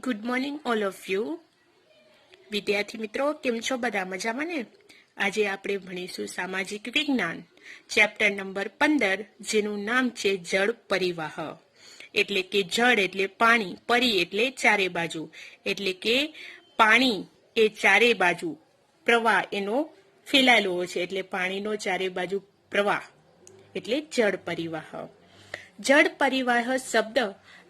Good morning all of you વિદ્યાર્થી મિત્રો, કેમ છો? બધા મજામાં ને? આજે આપણે ભણીશું સામાજિક વિજ્ઞાન ચેપ્ટર નંબર 15, જેનું નામ છે જળ પરિવાહ. એટલે કે જળ એટલે પાણી, પરી એટલે ચારે બાજુ, એટલે કે પાણી એ ચારે બાજુ પ્રવાહ એનો ફેલાયેલો છે, એટલે પાણીનો ચારે બાજુ પ્રવાહ એટલે જળ પરિવાહ. જળ પરિવાહ શબ્દ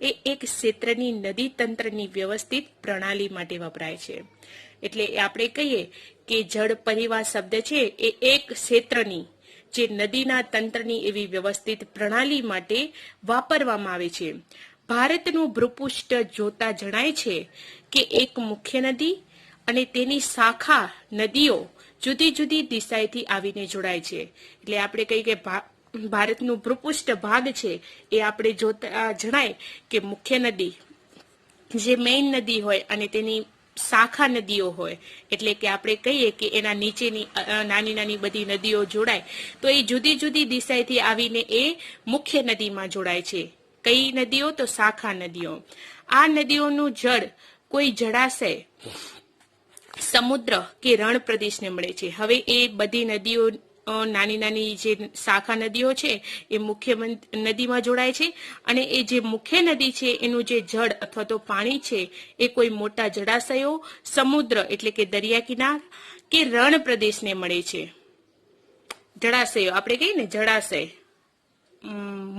એ એક ક્ષેત્રની નદી તંત્રની વ્યવસ્થિત પ્રણાલી માટે વપરાય છે. એટલે આપણે કહીએ કે જળ પરિવાહ શબ્દ છે એ એક ક્ષેત્રની જે નદીના તંત્રની એવી વ્યવસ્થિત પ્રણાલી માટે વાપરવામાં આવે છે. ભારતનું ભૂપૃષ્ઠ જોતા જણાય છે કે એક મુખ્ય નદી અને તેની શાખા નદીઓ જુદી જુદી દિશાએથી આવીને જોડાય છે. એટલે આપણે કહીએ કે ભારતનું ભૂપૃષ્ઠ ભાગ છે એ આપણે જોતા જણાય કે મુખ્ય નદી જે મેઇન નદી હોય અને તેની શાખા નદીઓ હોય, એટલે કે આપણે કહીએ કે એના નીચેની નાની નાની બધી નદીઓ જોડાય તો એ જુદી જુદી દિશાએથી આવીને એ મુખ્ય નદીમાં જોડાય છે. કઈ નદીઓ? તો શાખા નદીઓ. આ નદીઓનું જળ કોઈ જળાશય, સમુદ્ર કે રણ પ્રદેશને મળે છે. હવે એ બધી નદીઓ નાની નાની જે શાખા નદીઓ છે એ મુખ્ય નદીમાં જોડાય છે, અને એ જે મુખ્ય નદી છે એનું જે જળ અથવા તો પાણી છે એ કોઈ મોટા જળાશયો, સમુદ્ર એટલે કે દરિયા કિનાર કે રણ પ્રદેશને મળે છે. જળાશયો આપણે કહીએ ને, જળાશય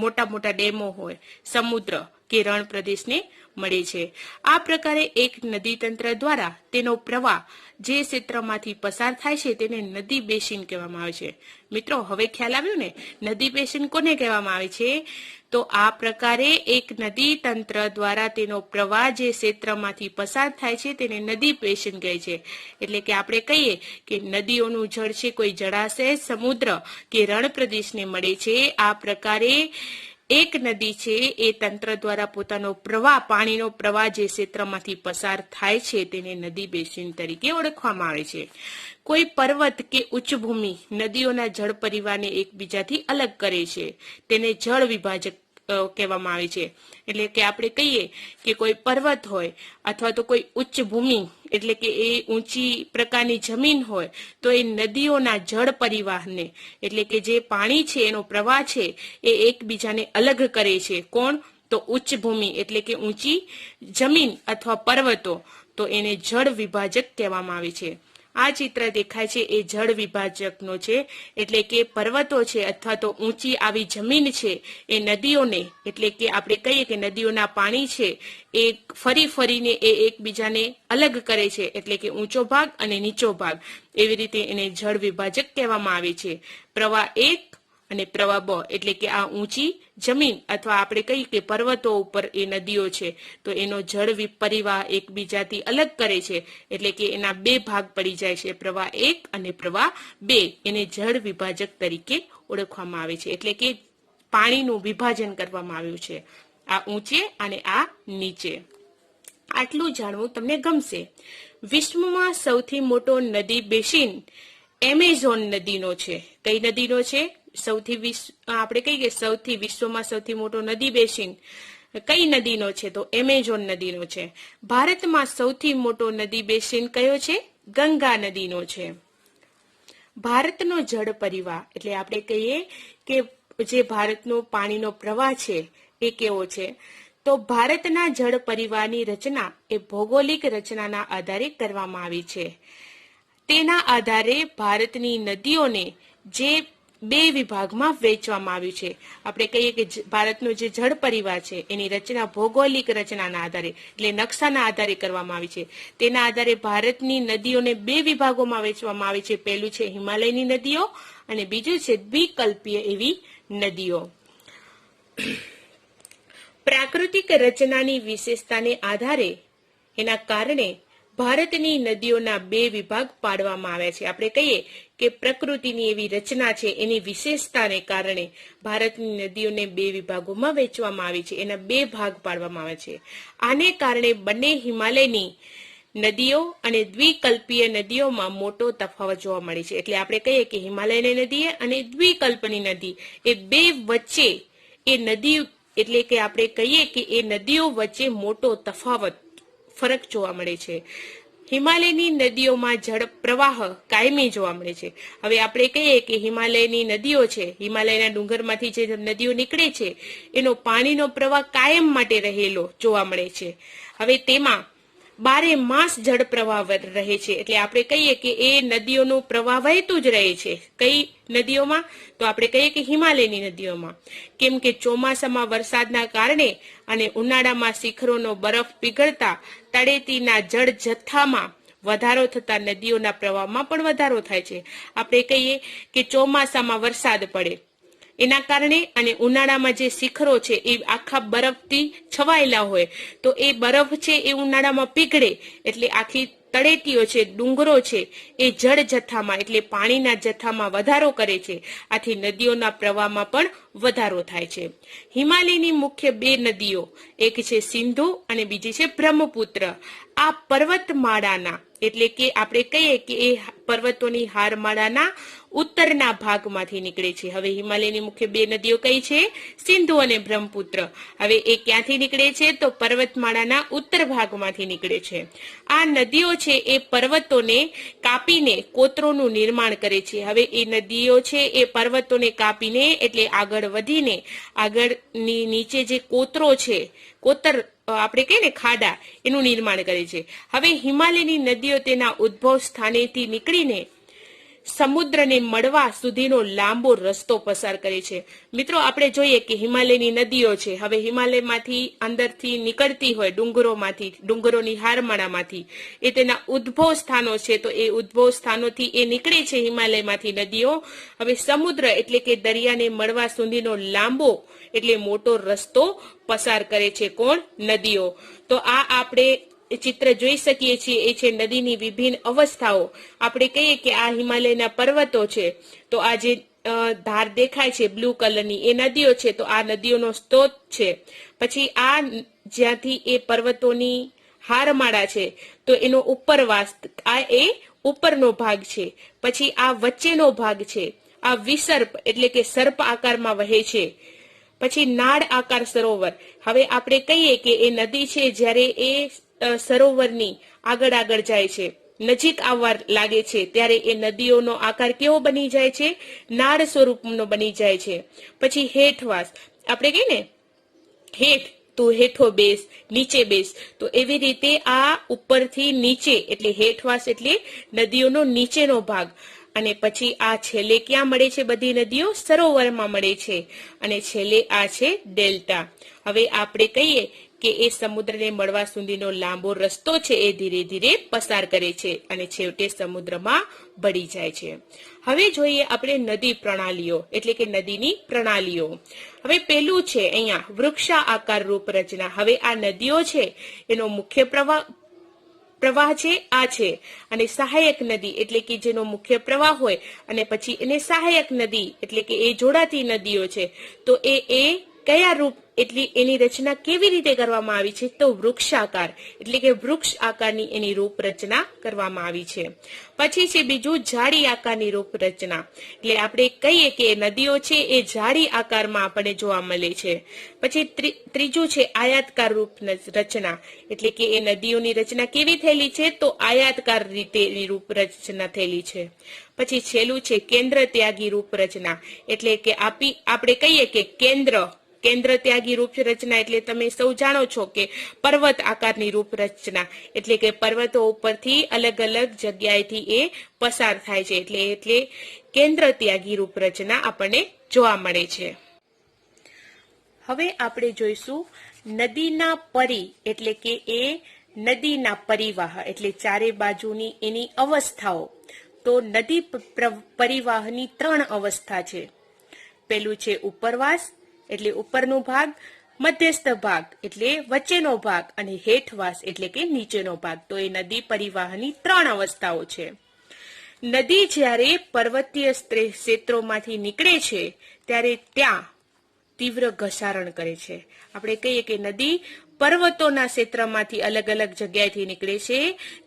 મોટા મોટા ડેમો હોય, સમુદ્ર કે રણ પ્રદેશને મળે છે. આ પ્રકારે એક નદી તંત્ર દ્વારા તેનો પ્રવાહ જે ક્ષેત્રમાંથી પસાર થાય છે તેને નદી બેસિન કહેવામાં આવે છે. મિત્રો, હવે ખ્યાલ આવ્યો ને? નદી બેસિન કોને કહેવામાં આવે છે? તો આ પ્રકારે એક નદી તંત્ર દ્વારા તેનો પ્રવાહ જે ક્ષેત્રમાંથી પસાર થાય છે તેને નદી બેસિન કહે છે. એટલે કે આપણે કહીએ કે નદીઓનું જળ છે કોઈ જળાશય, સમુદ્ર કે રણ પ્રદેશને મળે છે. આ પ્રકારે એક નદી છે એ તંત્ર દ્વારા પોતાનો પ્રવાહ, પાણીનો પ્રવાહ જે ક્ષેત્રમાંથી પસાર થાય છે તેને નદી બેસિન તરીકે ઓળખવામાં આવે છે. કોઈ પર્વત કે ઉચ્ચભૂમિ નદીઓના જળ પરિવારને એકબીજાથી અલગ કરે છે, તેને જળ વિભાજક કહેવામાં આવે છે. એટલે કે આપણે કહીએ કે કોઈ પર્વત હોય અથવા તો કોઈ ઉચ્ચ ભૂમિ એટલે કે એ ઊંચી પ્રકારની જમીન હોય તો એ નદીઓના જળ પરિવાહને એટલે કે જે પાણી છે એનો પ્રવાહ છે એ એકબીજાને અલગ કરે છે. કોણ? તો ઉચ્ચ ભૂમિ એટલે કે ઊંચી જમીન અથવા પર્વતો, તો એને જળ વિભાજક કહેવામાં આવે છે. આ ચિત્ર દેખાય છે એ જળ વિભાજકનો છે. એટલે કે પર્વતો છે અથવા તો ઊંચી આવી જમીન છે એ નદીઓને એટલે કે આપણે કહીએ કે નદીઓના પાણી છે એ ફરી ફરીને એ એકબીજાને અલગ કરે છે, એટલે કે ઊંચો ભાગ અને નીચો ભાગ, એવી રીતે એને જળ વિભાજક કહેવામાં આવે છે. પ્રવાહ 1 અને પ્રવાહ 2 એટલે કે આ ઊંચી જમીન અથવા આપણે કહીએ કે પર્વતો ઉપર એ નદીઓ છે તો એનો જળ પરિવાહ એકબીજાથી અલગ કરે છે, એટલે કે એના બે ભાગ પડી જાય છે, પ્રવાહ 1 અને પ્રવાહ 2. એને જળ વિભાજક તરીકે ઓળખવામાં આવે છે. એટલે કે પાણીનું વિભાજન કરવામાં આવ્યું છે, આ ઊંચે અને આ નીચે. આટલું જાણવું તમને ગમશે. વિશ્વમાં સૌથી મોટો નદી બેસિન એમેઝોન નદીનો છે. કઈ નદીનો છે? આપણે કહીએ કે વિશ્વમાં સૌથી મોટો નદી બેસિન કઈ નદીનો છે? તો એમેઝોન નદીનો છે. ભારતમાં સૌથી મોટો નદી બેસિન કયો છે? ગંગા નદીનો છે. ભારતનો જળ પરિવાહ એટલે આપણે કહીએ કે જે ભારતનો પાણીનો પ્રવાહ છે એ કેવો છે? તો ભારતના જળ પરિવાહની રચના એ ભૌગોલિક રચનાના આધારે કરવામાં આવી છે. તેના આધારે ભારતની નદીઓને જે બે વિભાગમાં વહેંચવામાં આવ્યું છે. આપણે કહીએ કે ભારતનો જે જળ પરિવાહ છે એની રચના ભૌગોલિક રચનાના આધારે એટલે નકશાના આધારે કરવામાં આવી છે. તેના આધારે ભારતની નદીઓને બે વિભાગોમાં વહેંચવામાં આવી છે. પહેલું છે હિમાલયની નદીઓ અને બીજું છે દ્વિકલ્પીય એવી નદીઓ. પ્રાકૃતિક રચનાની વિશેષતાને આધારે એના કારણે ભારતની નદીઓના બે વિભાગ પાડવામાં આવ્યા છે. આપણે કહીએ કે પ્રકૃતિની એવી રચના છે એની વિશેષતાને કારણે ભારતની નદીઓને બે વિભાગોમાં વહેંચવામાં આવી છે, એના બે ભાગ પાડવામાં આવે છે. આને કારણે બંને હિમાલયની નદીઓ અને દ્વિકલ્પીય નદીઓમાં મોટો તફાવત જોવા મળે છે. એટલે આપણે કહીએ કે હિમાલયની નદી અને દ્વિકલ્પની નદી એ બે વચ્ચે એ નદી એટલે કે આપણે કહીએ કે એ નદીઓ વચ્ચે મોટો તફાવત ફરક જોવા મળે છે. હિમાલયની નદીઓમાં જળ પ્રવાહ કાયમી જોવા મળે છે. હવે આપણે કહીએ કે હિમાલયની નદીઓ છે, હિમાલયના ડુંગરમાંથી જે નદીઓ નીકળે છે એનો પાણીનો પ્રવાહ કાયમ માટે રહેલો જોવા મળે છે. હવે તેમાં 12 માસ જળ પ્રવાહ રહે છે. એટલે આપણે કહીએ કે એ નદીઓનું પ્રવાહ વહેતું જ રહે છે. કઈ નદીઓમાં? તો આપણે કહીએ કે હિમાલયની નદીઓમાં. કેમ કે ચોમાસામાં વરસાદના કારણે અને ઉનાળામાં શિખરોનો બરફ પીગળતા તળેટીના જળ જથ્થામાં વધારો થતા નદીઓના પ્રવાહમાં પણ વધારો થાય છે. આપણે કહીએ કે ચોમાસામાં વરસાદ પડે એના કારણે અને ઉનાળામાં જે શિખરો છે એ આખા બરફથી છવાયેલા હોય તો એ બરફ છે એ ઉનાળામાં પીગળે એટલે આખી તળેટીઓ છે, ડુંગરો છે એ જળ જથ્થામાં એટલે પાણીના જથ્થામાં વધારો કરે છે. આથી નદીઓના પ્રવાહમાં પણ વધારો થાય છે. હિમાલયની મુખ્ય 2 નદીઓ, એક છે સિંધુ અને બીજી છે બ્રહ્મપુત્ર. આ પર્વતમાળાના એટલે કે આપણે કહીએ કે એ પર્વતોની હારમાળાના ઉત્તરના ભાગમાંથી નીકળે છે. હવે હિમાલયની મુખ્ય 2 નદીઓ કઈ છે? સિંધુ અને બ્રહ્મપુત્ર. હવે એ ક્યાંથી નીકળે છે? તો પર્વતમાળાના ઉત્તર ભાગમાંથી નીકળે છે. આ નદીઓ છે એ પર્વતોને કાપીને કોતરોનું નિર્માણ કરે છે. હવે એ નદીઓ છે એ પર્વતોને કાપીને એટલે આગળ વધીને આગળની નીચે જે કોતરો છે, કોતર આપણે કહીએ ને ખાડા, એનું નિર્માણ કરે છે. હવે હિમાલયની નદીઓ તેના ઉદ્ભવ સ્થાનેથી નીકળીને સમુદ્રને મળવા સુધીનો લાંબો રસ્તો પસાર કરે છે. મિત્રો આપણે જોઈએ કે હિમાલયની નદીઓ છે, હવે હિમાલયમાંથી અંદરથી નીકળતી હોય ડુંગરોમાંથી, ડુંગરોની હારમાળામાંથી, એ તેના ઉદ્ભવ સ્થાનો છે. તો એ ઉદ્ભવ સ્થાનોથી એ નીકળે છે હિમાલયમાંથી નદીઓ. હવે સમુદ્ર એટલે કે દરિયાને મળવા સુધીનો લાંબો એટલે મોટો રસ્તો પસાર કરે છે. કોણ? નદીઓ. તો આ આપણે ચિત્ર જોઈ શકીએ છીએ એ છે નદીની વિભિન્ન અવસ્થાઓ. આપણે કહીએ કે આ હિમાલયના પર્વતો છે તો આ જે ધાર દેખાય છે બ્લુ કલરની એ નદીઓ છે. તો આ નદીઓનો સ્ત્રોત છે. પછી આ જ્યાંથી એ પર્વતોની હારમાળા છે તો એનો ઉપરવાસ, આ એ ઉપરનો ભાગ છે. પછી આ વચ્ચેનો ભાગ છે, આ વિસર્પ એટલે કે સર્પ આકારમાં વહે છે. પછી નાળ આકાર સરોવર. હવે આપણે કહીએ કે એ નદી છે જ્યારે એ સરોવરની આગળ આગળ જાય છે, નજીક આવવા લાગે છે ત્યારે એ નદીઓનો આકાર કેવો બની જાય છે? નાળ સ્વરૂપનો બની જાય છે. પછી હેઠવાસ, આપણે કહીએ ને હેઠ, તું હેઠો બેસ, નીચે બેસ, તો એવી રીતે આ ઉપરથી નીચે એટલે હેઠવાસ એટલે નદીઓનો નીચેનો ભાગ. અને પછી આ છેલ્લે ક્યાં મળે છે? બધી નદીઓ સરોવરમાં મળે છે. અને છેલ્લે આ છે ડેલ્ટા. હવે આપણે કહીએ કે એ સમુદ્રને મળવા સુધીનો લાંબો રસ્તો છે એ ધીરે ધીરે પસાર કરે છે અને છેવટે સમુદ્રમાં ભળી જાય છે. હવે જોઈએ આપણે નદી પ્રણાલીઓ એટલે કે નદીની પ્રણાલીઓ. હવે પેલું છે અહીંયા વૃક્ષા આકાર રૂપ રચના. હવે આ નદીઓ છે એનો મુખ્ય પ્રવાહ છે આ છે, અને સહાયક નદી એટલે કે જેનો મુખ્ય પ્રવાહ હોય અને પછી એને સહાયક નદી એટલે કે એ જોડાતી નદીઓ છે. તો એ કયા રૂપ એટલે એની રચના કેવી રીતે કરવામાં આવી છે? તો વૃક્ષાકાર એટલે કે વૃક્ષ આકારની એની રૂપ રચના કરવામાં આવી છે. પછી છે બીજું જાળી આકારની રૂપ રચના. એટલે આપણે કહીએ કે નદીઓ છે એ જાળી આકારમાં આપણને જોવા મળે છે. પછી ત્રીજું છે આયાતકાર રૂપ રચના એટલે કે એ નદીઓની રચના કેવી થયેલી છે? તો આયાતકાર રીતે એની રૂપ રચના થયેલી છે. પછી છેલ્લું છે કેન્દ્ર ત્યાગી રૂપ રચના એટલે કે આપણે કહીએ કે કેન્દ્ર ત્યાગી રૂપ રચના એટલે તમે સૌ જાણો છો કે પર્વત આકારની રૂપ રચના એટલે કે પર્વતો ઉપરથી અલગ અલગ જગ્યાએથી એ પસાર થાય છે એટલે કેન્દ્ર ત્યાગી રૂપ રચના આપણને જોવા મળે છે. હવે આપણે જોઈશું નદીના પરી એટલે કે એ નદીના પરિવાહ એટલે ચારે બાજુની એની અવસ્થાઓ. તો નદી પરિવાહની 3 અવસ્થા છે. પેલું છે ઉપરવાસ એટલે ઉપરનો ભાગ, મધ્યસ્થ ભાગ એટલે વચ્ચેનો ભાગ અને હેઠવાસ એટલે કે નીચેનો ભાગ. તો એ નદી પરિવાહની 3 અવસ્થાઓ છે. નદી જ્યારે પર્વતીય ક્ષેત્રોમાંથી નીકળે છે ત્યારે ત્યાં તીવ્ર ઘસારણ કરે છે. આપણે કહીએ કે નદી પર્વતોના ક્ષેત્રમાંથી અલગ અલગ જગ્યાએથી નીકળે છે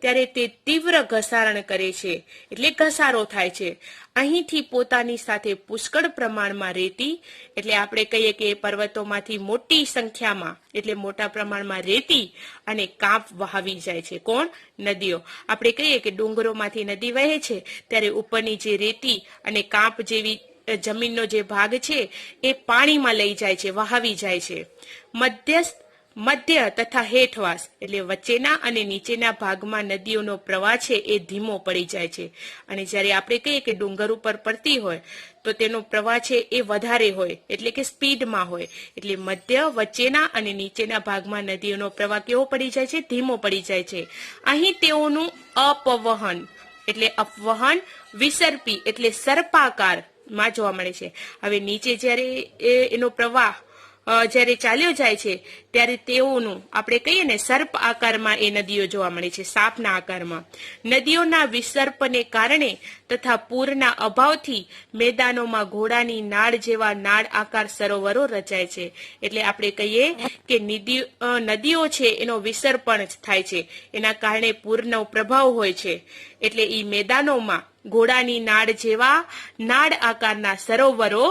ત્યારે તે તીવ્ર ઘસારણ કરે છે, એટલે ઘસારો થાય છે. અહીંથી પોતાની સાથે પુષ્કળ પ્રમાણમાં રેતી, એટલે આપણે કહીએ કે પર્વતોમાંથી મોટી સંખ્યામાં એટલે મોટા પ્રમાણમાં રેતી અને કાંપ વહાવી જાય છે. કોણ? નદીઓ. આપણે કહીએ કે ડુંગરોમાંથી નદી વહે છે ત્યારે ઉપરની જે રેતી અને કાંપ જેવી જમીનનો જે ભાગ છે એ પાણીમાં લઈ જાય છે, વહાવી જાય છે. મધ્ય તથા હેઠવાસ એટલે વચ્ચેના અને નીચેના ભાગમાં નદીઓનો પ્રવાહ છે એ ધીમો પડી જાય છે. અને જ્યારે આપણે કહીએ કે ડુંગર ઉપર પડતી હોય તો તેનો પ્રવાહ છે એ વધારે હોય, એટલે કે સ્પીડમાં હોય. એટલે મધ્ય, વચ્ચેના અને નીચેના ભાગમાં નદીઓનો પ્રવાહ કેવો પડી જાય છે? ધીમો પડી જાય છે. અહીં તેઓનું અપવહન એટલે અપવહન, વિસર્પી એટલે સર્પાકાર માં જોવા મળે છે. હવે નીચે જ્યારે એનો પ્રવાહ જ્યારે ચાલ્યો જાય છે ત્યારે તેઓનું આપણે કહીએ ને સર્પ આકારમાં એ નદીઓ જોવા મળે છે, સાપના આકારમાં. નદીઓના વિસર્પને કારણે તથા પૂરના અભાવથી મેદાનોમાં ઘોડાની નાળ જેવા નાળ આકાર સરોવરો રચાય છે. એટલે આપણે કહીએ કે નદીઓ છે એનો વિસર્પણ થાય છે, એના કારણે પૂરનો પ્રભાવ હોય છે. એટલે એ મેદાનોમાં ઘોડાની નાળ જેવા નાળ આકારના સરોવરો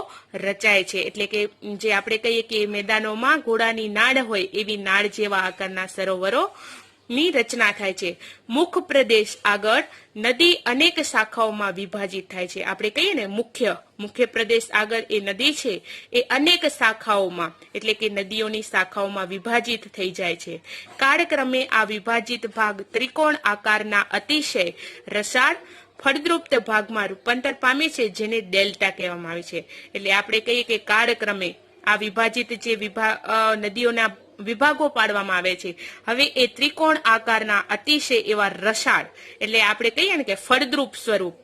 રચાય છે. એટલે કે જે આપણે કહીએ કે મેદાનોમાં ઘોડાની નાળ હોય એવી નાળ જેવા આકારના સરોવરો ની રચના થાય છે. મુખ પ્રદેશ આગળ નદી અનેક શાખાઓમાં વિભાજિત થાય છે. આપણે કહીએ ને મુખ્ય પ્રદેશ આગળ એ નદી છે એ અનેક શાખાઓમાં એટલે કે નદીઓની શાખાઓમાં વિભાજિત થઈ જાય છે. કાળક્રમે આ વિભાજિત ભાગ ત્રિકોણ આકારના અતિશય રસાળ ફળદ્રુપ્ત ભાગમાં રૂપાંતર પામે છે, જેને ડેલ્ટા કહેવામાં આવે છે. એટલે આપણે કહીએ કે કાળક્રમે આ વિભાજિત જે નદીઓના વિભાગો પાડવામાં આવે છે, હવે એ ત્રિકોણ આકારના અતિશય એવા રસાળ એટલે આપણે કહીએ ને કે ફળદ્રુપ સ્વરૂપ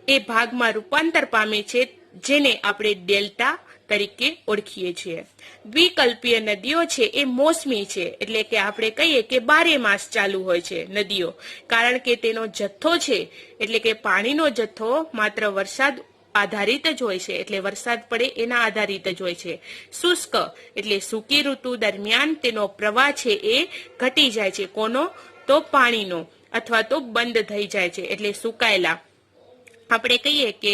એ ભાગમાં રૂપાંતર પામે છે, જેને આપણે ડેલ્ટા તરીકે ઓળખીએ છીએ. દ્વિકલ્પીય નદીઓ છે એ મોસમી છે, એટલે કે આપણે કહીએ કે 12 માસ ચાલુ હોય છે નદીઓ, કારણ કે તેનો જથ્થો છે એટલે કે પાણીનો જથ્થો માત્ર વરસાદ આધારિત જ હોય છે, એટલે વરસાદ પડે એના આધારિત જ હોય છે. શુષ્ક એટલે સૂકી ઋતુ દરમિયાન તેનો પ્રવાહ છે એ ઘટી જાય છે. કોનો? તો પાણીનો, અથવા તો બંધ થઈ જાય છે. એટલે સુકાયેલા આપણે કહીએ કે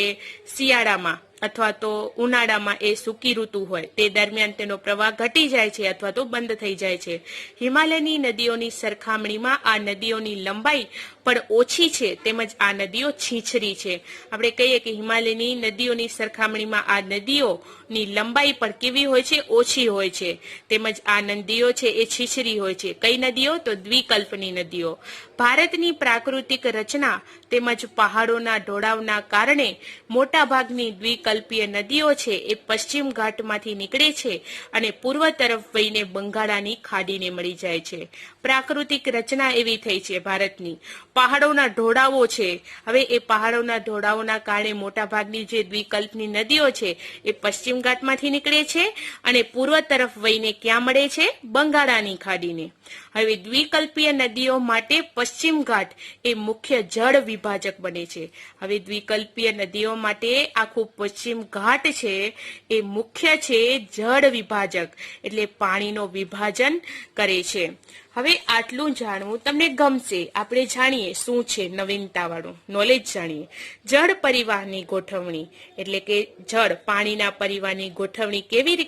શિયાળામાં અથવા તો ઉનાળામાં એ સૂકી ઋતુ હોય તે દરમિયાન તેનો પ્રવાહ ઘટી જાય છે અથવા તો બંધ થઈ જાય છે. હિમાલયની નદીઓની સરખામણીમાં આ નદીઓની લંબાઈ પણ ઓછી છે, તેમજ આ નદીઓ છીછરી છે. આપણે કહીએ કે હિમાલયની નદીઓની સરખામણીમાં આ નદીઓની લંબાઈ પણ કેવી હોય છે? ઓછી હોય છે, તેમજ આ નદીઓ છે એ છીછરી હોય છે. કઈ નદીઓ? તો દ્વિકલ્પની નદીઓ. ભારતની પ્રાકૃતિક રચના તેમજ પહાડોના ઢોળાવના કારણે મોટા ભાગની દ્વિકલ્પીય નદીઓ છે એ પશ્ચિમ ઘાટમાંથી નીકળે છે અને પૂર્વ તરફ વહીને બંગાળાની ખાડીને મળી જાય છે. પ્રાકૃતિક રચના એવી થઈ છે ભારતની. પહાડોના ઢોળાવો છે, હવે એ પહાડોના ઢોળાવોના કારણે મોટા ભાગની જે દ્વિકલ્પની નદીઓ છે એ પશ્ચિમ ઘાટમાંથી નીકળે છે અને પૂર્વ તરફ વહીને ક્યાં મળે છે? બંગાળાની ખાડીને. હવે દ્વિકલ્પીય નદીઓ માટે પશ્ચિમ ઘાટ એ મુખ્ય જળ વિભાજક બને છે. હવે દ્વિકલ્પીય નદીઓ માટે આખું પશ્ચિમ ઘાટ છે એ મુખ્ય છે જળ વિભાજક, એટલે પાણીનો વિભાજન કરે છે. હવે આટલું જાણવું તમને ગમશે. આપણે જાણીએ શું છે નવીનતા વાળું નોલેજ જાણીએ. જળ પરિવાહની ગોઠવણી એટલે કે જળ પાણીના પરિવાહની ગોઠવણી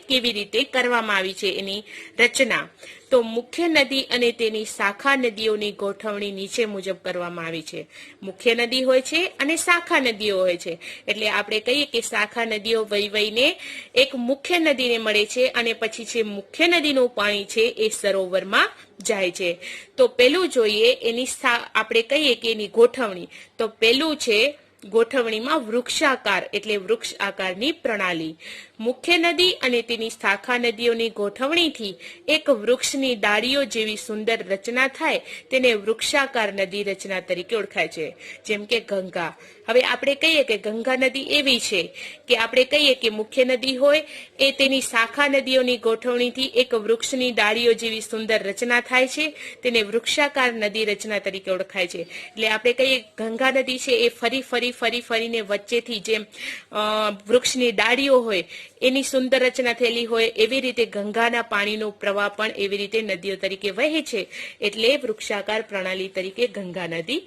કેવી રીતે કરવામાં આવી છે, એની રચના. તો મુખ્ય નદી અને તેની શાખા નદીઓની ગોઠવણી નીચે મુજબ કરવામાં આવી છે. મુખ્ય નદી હોય છે અને શાખા નદીઓ હોય છે. એટલે આપણે કહીએ કે શાખા નદીઓ વહીને એક મુખ્ય નદીને મળે છે અને પછી જે મુખ્ય નદીનું પાણી છે એ સરોવરમાં જાય છે. તો પેલું જોઈએ એની આપણે કહીએ કે એની ગોઠવણી. તો પેલું છે ગોઠવણીમાં વૃક્ષાકાર એટલે વૃક્ષ આકારની પ્રણાલી. મુખ્ય નદી અને તેની શાખા નદીઓની ગોઠવણીથી એક વૃક્ષની ડાળીઓ જેવી સુંદર રચના થાય તેને વૃક્ષાકાર નદી રચના તરીકે ઓળખાય છે. જેમ કે ગંગા. હવે આપણે કહીએ કે ગંગા નદી એવી છે કે આપણે કહીએ કે મુખ્ય નદી હોય એ તેની શાખા નદીઓની ગોઠવણીથી એક વૃક્ષની ડાળીઓ જેવી સુંદર રચના થાય છે, તેને વૃક્ષાકાર નદી રચના તરીકે ઓળખાય છે. એટલે આપણે કહીએ ગંગા નદી છે એ ફરી ફરી ફરીને વચ્ચેથી જેમ વૃક્ષની ડાળીઓ હોય એની સુંદર રચના થયેલી હોય એવી રીતે ગંગાના પાણીનો પ્રવાહ પણ એવી રીતે નદીઓ તરીકે વહે છે, એટલે વૃક્ષાકાર પ્રણાલી તરીકે ગંગા નદી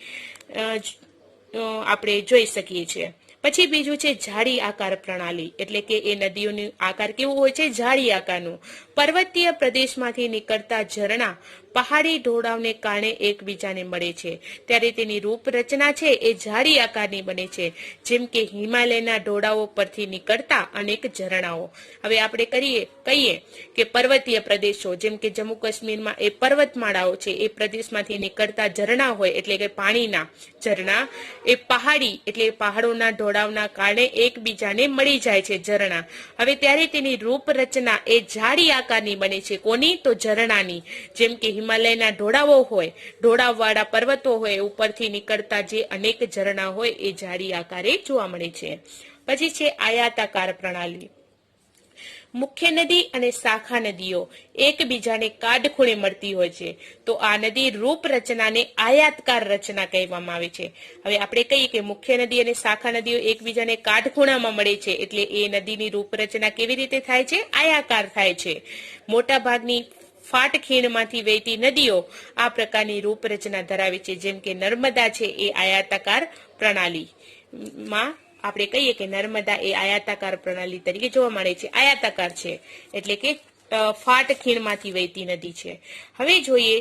આપણે જોઈ શકીએ છીએ. પછી બીજું છે જાળી આકાર પ્રણાલી, એટલે કે એ નદીઓનો આકાર કેવો હોય છે? જાળી આકારનું. પર્વતીય પ્રદેશમાંથી નીકળતા ઝરણા પહાડી ઢોળાવને કારણે એકબીજાને મળે છે, ત્યારે તેની રૂપરચના છે એ જાળી આકારની બને છે, જેમ કે હિમાલયના ઢોળાવો પરથી નીકળતા અનેક ઝરણાઓ. હવે આપણે કહીએ કે પર્વતીય પ્રદેશો, જેમ કે જમ્મુ કાશ્મીરમાં એ પર્વતમાળાઓ છે, એ પ્રદેશમાંથી નીકળતા ઝરણા હોય, એટલે કે પાણીના ઝરણા, એ પહાડી એટલે પહાડોના ઢોળાવના કારણે એકબીજાને મળી જાય છે ઝરણા. હવે ત્યારે તેની રૂપરચના એ જાળી આકારની બને છે. કોની? તો ઝરણાની. જેમ કે હિમાલયના ઢોળાવો હોય, ઢોળાવવાળા પર્વતો હોય, ઉપરથી નીકળતા જે અનેક ઝરણા હોય એ જાળી આકારે જોવા મળે છે. પછી છે આયાતાકાર પ્રણાલી. મુખ્ય નદી અને શાખા નદીઓ એકબીજાને કાટખૂણે મળતી હોય છે, તો આ નદી રૂપરચનાને આયાતકાર રચના કહેવામાં આવે છે. હવે આપણે કહીએ કે મુખ્ય નદી અને શાખા નદીઓ એકબીજાને કાટખૂણામાં મળે છે, એટલે એ નદીની રૂપરચના કેવી રીતે થાય છે? આયાકાર થાય છે. મોટા ભાગની ફાટખીણમાંથી વહેતી નદીઓ આ પ્રકારની રૂપરચના ધરાવે છે, જેમ કે નર્મદા છે એ આયાતાકાર પ્રણાલીમાં આપણે કહીએ કે નર્મદા એ આયાતાકાર પ્રણાલી તરીકે જોવા મળે છે. આયાતાકાર છે એટલે કે ફાટખીણમાંથી વહેતી નદી છે. હવે જોઈએ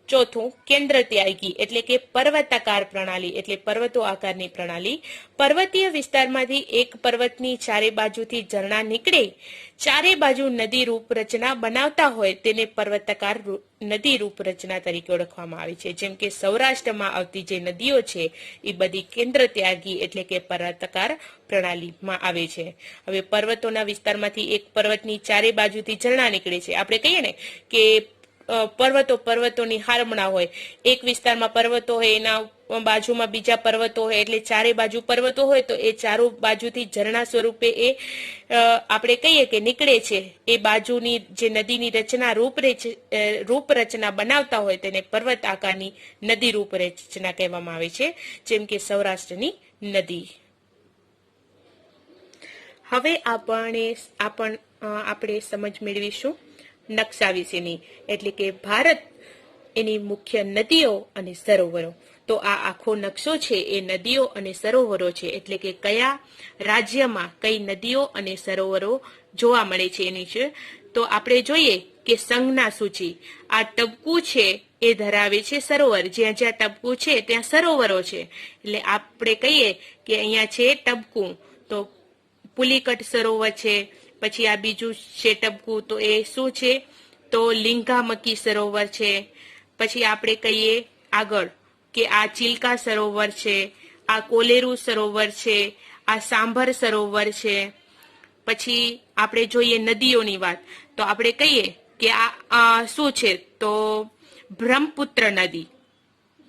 ચોથું કેન્દ્ર ત્યાગી, એટલે કે પર્વતાકાર પ્રણાલી, એટલે પર્વતો આકારની પ્રણાલી. પર્વતીય વિસ્તારમાંથી એક પર્વતની ચારે બાજુથી ઝરણા નીકળે, ચારે બાજુ નદી રૂપરચના બનાવતા હોય તેને પર્વતાકાર નદી રૂપરચના તરીકે ઓળખવામાં આવે છે. જેમ કે સૌરાષ્ટ્રમાં આવતી જે નદીઓ છે એ બધી કેન્દ્ર ત્યાગી એટલે કે પર્વતાકાર પ્રણાલીમાં આવે છે. હવે પર્વતોના વિસ્તારમાંથી એક પર્વતની ચારે બાજુથી ઝરણા નીકળે છે. આપણે કહીએ ને કે પર્વતોની હારમણા હોય, એક વિસ્તારમાં પર્વતો હોય, એના બાજુમાં બીજા પર્વતો હોય, એટલે ચારે બાજુ પર્વતો હોય તો એ ચારો બાજુથી ઝરણા સ્વરૂપે એ આપણે કહીએ કે નીકળે છે. એ બાજુની જે નદીની રચના રૂપરચના બનાવતા હોય તેને પર્વત આકારની નદી રૂપરચના કહેવામાં આવે છે, જેમ કે સૌરાષ્ટ્રની નદી. હવે આપણે સમજ મેળવીશું નકશા વિશેની, એટલે કે ભારત, એની મુખ્ય નદીઓ અને સરોવરો. તો આ આખો નકશો છે એ નદીઓ અને સરોવરો છે, એટલે કે કયા રાજ્યમાં કઈ નદીઓ અને સરોવરો જોવા મળે છે એની છે. તો આપણે જોઈએ કે સંજ્ઞા સૂચિ, આ ટપકું છે એ ધરાવે છે સરોવર. જ્યાં જ્યાં ટપકું છે ત્યાં સરોવરો છે. એટલે આપણે કહીએ કે અહીંયા છે ટપકું, તો પુલિકટ સરોવર છે. પછી આ બીજું છે ટપકું, તો એ શું છે? તો લિંગામકી સરોવર છે. પછી આપણે કહીએ આગળ કે આ ચિલ્કા સરોવર છે, આ કોલેરુ સરોવર છે, આ સાંભર સરોવર છે. પછી આપણે જોઈએ નદીઓની વાત, તો આપણે કહીએ કે આ શું છે? તો બ્રહ્મપુત્ર નદી,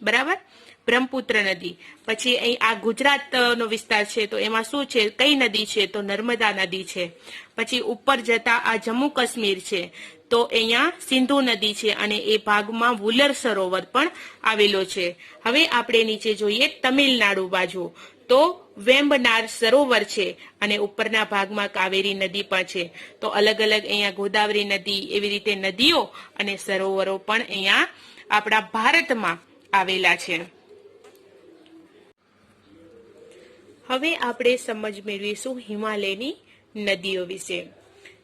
બરાબર, બ્રહ્મપુત્ર નદી. પછી અહીં આ ગુજરાતનો વિસ્તાર છે તો એમાં શું છે? કઈ નદી છે? તો નર્મદા નદી છે. પછી ઉપર જતા આ જમ્મુ કાશ્મીર છે તો અહીંયા સિંધુ નદી છે, અને એ ભાગમાં વુલર સરોવર પણ આવેલો છે. હવે આપણે નીચે જોઈએ તમિલનાડુ બાજુ, તો વેમ્બનાર સરોવર છે, અને ઉપરના ભાગમાં કાવેરી નદી પણ છે. તો અલગ અલગ અહીંયા ગોદાવરી નદી, એવી રીતે નદીઓ અને સરોવરો પણ અહીંયા આપણા ભારતમાં આવેલા છે. હવે આપણે સમજ મેળવીશું હિમાલયની નદીઓ વિશે.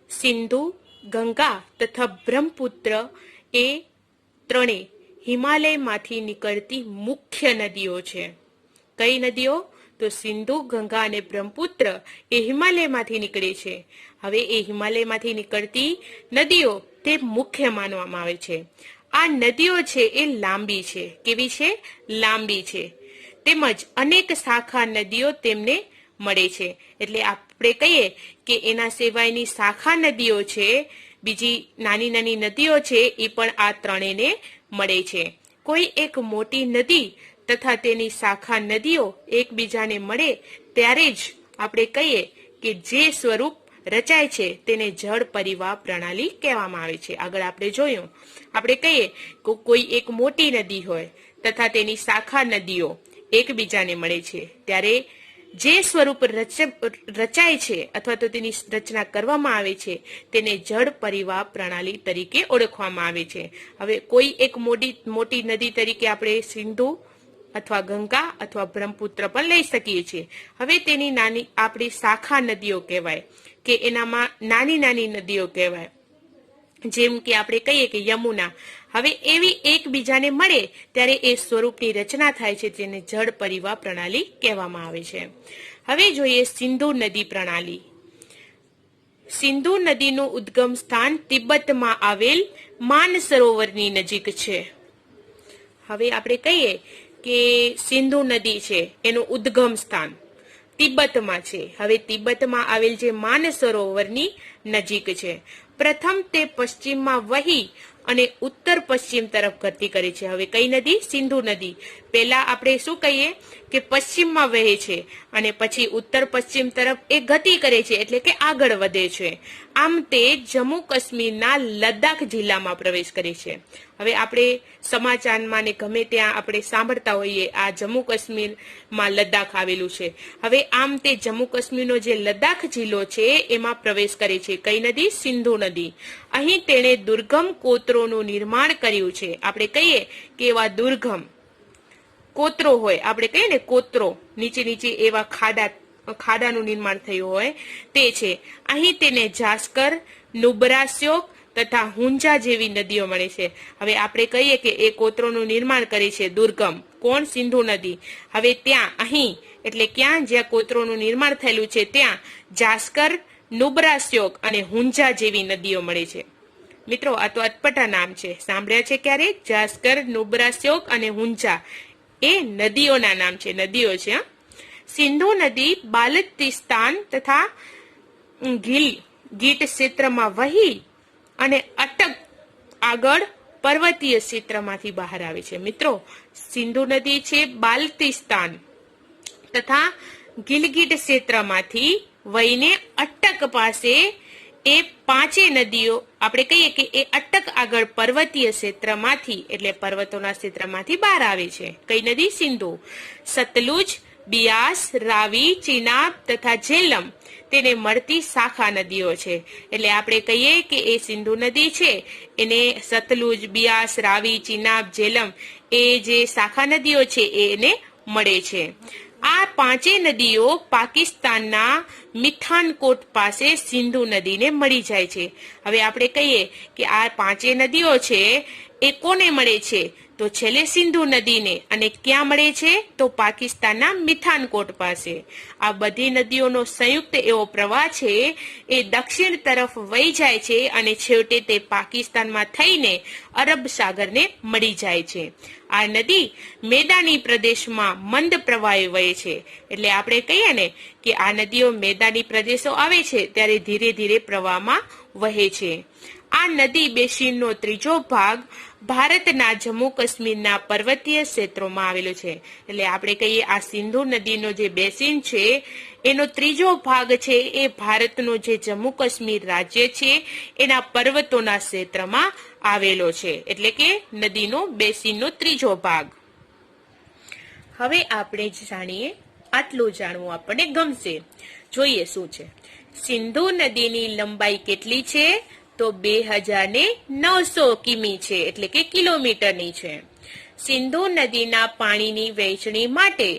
સિંધુ, ગંગા તથા બ્રહ્મપુત્ર એ ત્રણેય હિમાલયમાંથી નીકળતી મુખ્ય નદીઓ છે. કઈ નદીઓ? તો સિંધુ, ગંગા અને બ્રહ્મપુત્ર એ હિમાલયમાંથી નીકળે છે. હવે એ હિમાલયમાંથી નીકળતી નદીઓ તે મુખ્ય માનવામાં આવે છે. આ નદીઓ છે એ લાંબી છે. કેવી છે? લાંબી છે. તેમજ અનેક શાખા નદીઓ તેમને મળે છે. એટલે આપણે કહીએ કે એના સિવાયની શાખા નદીઓ છે, બીજી નાની નાની નદીઓ છે, એ પણ આ ત્રણેયને મળે છે. કોઈ એક મોટી નદી તથા તેની શાખા નદીઓ એકબીજાને મળે ત્યારે જ આપણે કહીએ કે જે સ્વરૂપ રચાય છે તેને જળ પરિવાહ પ્રણાલી કહેવામાં આવે છે. આગળ આપણે જોયું, આપણે કહીએ કે કોઈ એક મોટી નદી હોય તથા તેની શાખા નદીઓ એકબીજાને મળે છે ત્યારે જે સ્વરૂપ રચાય છે અથવા તો તેની રચના કરવામાં આવે છે તેને જળ પરિવાહ પ્રણાલી તરીકે ઓળખવામાં આવે છે. હવે કોઈ એક મોટી નદી તરીકે આપણે સિંધુ અથવા ગંગા અથવા બ્રહ્મપુત્ર પણ લઈ શકીએ છીએ. હવે તેની નાની આપણી શાખા નદીઓ કહેવાય કે એનામાં નાની નાની નદીઓ કહેવાય, જેમ કે આપણે કહીએ કે યમુના. હવે એવી એકબીજાને મળે ત્યારે એ સ્વરૂપની રચના થાય છે, જેને જળ પરિવાહ પ્રણાલી કહેવામાં આવે છે. હવે જોઈએ સિંધુ નદી પ્રણાલી. સિંધુ નદીનું ઉદ્ગમ સ્થાન તિબ્બતમાં આવેલ માનસરોવરની નજીક છે. હવે આપણે કહીએ કે સિંધુ નદી છે એનું ઉદ્ગમ સ્થાન તિબ્બતમાં છે. હવે તિબ્બતમાં આવેલ જે માનસરોવરની નજીક છે. પ્રથમ તે પશ્ચિમમાં વહી અને ઉત્તર પશ્ચિમ તરફ ગતિ કરે છે. હવે કઈ નદી? સિંધુ નદી. પહેલા આપણે શું કહીએ કે પશ્ચિમમાં વહે છે અને પછી ઉત્તર પશ્ચિમ તરફ એ ગતિ કરે છે, એટલે કે આગળ વધે છે. આમ તે જમ્મુ કાશ્મીરના લદ્દાખ જિલ્લામાં પ્રવેશ કરે છે. હવે આપણે સમાચારમાં ને ગમે ત્યાં આપણે સાંભળતા હોઈએ આ જમ્મુ કાશ્મીરમાં લદ્દાખ આવેલું છે. હવે આમ તે જમ્મુ કાશ્મીરનો જે લદ્દાખ જિલ્લો છે એમાં પ્રવેશ કરે છે. કઈ નદી? સિંધુ નદી. અહીં તેણે દુર્ગમ કોતરોનું નિર્માણ કર્યું છે. આપણે કહીએ કે એવા દુર્ગમ કોતરો હોય, આપણે કહીએ ને કોતરો, નીચે નીચે એવા ખાડાનું નિર્માણ થયું હોય તે છે. અહીં તેને જાસ્કર, નુબ્રાસ્યોક તથા હુંજા જેવી નદીઓ મળે છે. હવે આપણે કહીએ કે એ કોતરોનું નિર્માણ કરે છે દુર્ગમ. કોણ? સિંધુ નદી. હવે ત્યાં અહીં એટલે ક્યાં? જ્યાં કોતરોનું નિર્માણ થયેલું છે ત્યાં જાસ્કર, નુબ્રાસ્યોક અને હુંજા જેવી નદીઓ મળે છે. મિત્રો આ તો અટપટા નામ છે, સાંભળ્યા છે ક્યારે? જાસ્કર, નુબ્રાસ્યોક અને હુંજા એ નદીઓના નામ છે, નદીઓ છે. સિંધુ નદી બાલ્ટિસ્તાન તથા ગીટ ક્ષેત્રમાં વહી અને અટક આગળ પર્વતીય ક્ષેત્રમાંથી બહાર આવે છે. મિત્રો સિંધુ નદી છે બાલ્ટિસ્તાન તથા ગિલગિટ ક્ષેત્રમાંથી વહીને અટક પાસે એ પાંચે નદીઓ આપણે કહીએ કે એ અટક આગળ પર્વતીય ક્ષેત્રમાંથી એટલે પર્વતોના ક્ષેત્રમાંથી બહાર આવે છે. કઈ નદી? સિંધુ. સતલુજ, બિયાસ, રાવી, ચિનાબ તથા ઝેલમ તેને મળતી શાખા નદીઓ છે. એટલે આપણે કહીએ કે એ સિંધુ નદી છે એને સતલુજ, બિયાસ, રાવી, ચિનાબ, ઝેલમ એ જે શાખા નદીઓ છે એને મળે છે. આ પાંચે નદીઓ પાકિસ્તાનના મિઠાનકોટ પાસે સિંધુ નદીને મળી જાય છે. હવે આપણે કહીએ કે આ પાંચે નદીઓ છે એ કોને મળે છે? તો છેલ્લે સિંધુ નદીને. અને ક્યાં મળે છે? તો પાકિસ્તાનના મિઠાનકોટ પાસે. આ બધી નદીઓનો સંયુક્ત એવો પ્રવાહ છે એ દક્ષિણ તરફ વહી જાય છે અને છેવટે તે પાકિસ્તાનમાં થઈને અરબ સાગરને મળી જાય છે. આ નદી મેદાની પ્રદેશમાં મંદ પ્રવાહે વહે છે. એટલે આપણે કહીએ ને કે આ નદીઓ મેદાની પ્રદેશો આવે છે ત્યારે ધીરે ધીરે પ્રવાહમાં વહે છે. આ નદી બેસિનનો ત્રીજો ભાગ ભારતના જમ્મુ કાશ્મીરના પર્વતીય ક્ષેત્રોમાં આવેલો છે. એટલે આપણે કહીએ આ સિંધુ નદીનો જે બેસિન છે એનો ત્રીજો ભાગ છે એ ભારતનું જે જમ્મુ કાશ્મીર રાજ્ય છે એના પર્વતોના ક્ષેત્રમાં આવેલો છે. એટલે કે નદીનો બેસિનનો ત્રીજો ભાગ. હવે આપણે જાણીએ, આટલું જાણવું આપણને ગમશે. જોઈએ શું છે. સિંધુ નદીની લંબાઈ કેટલી છે? તો 2900 કિમી છે, એટલે કે કિલોમીટરની છે. સિંધુ નદીના પાણીની વહેંચણી માટે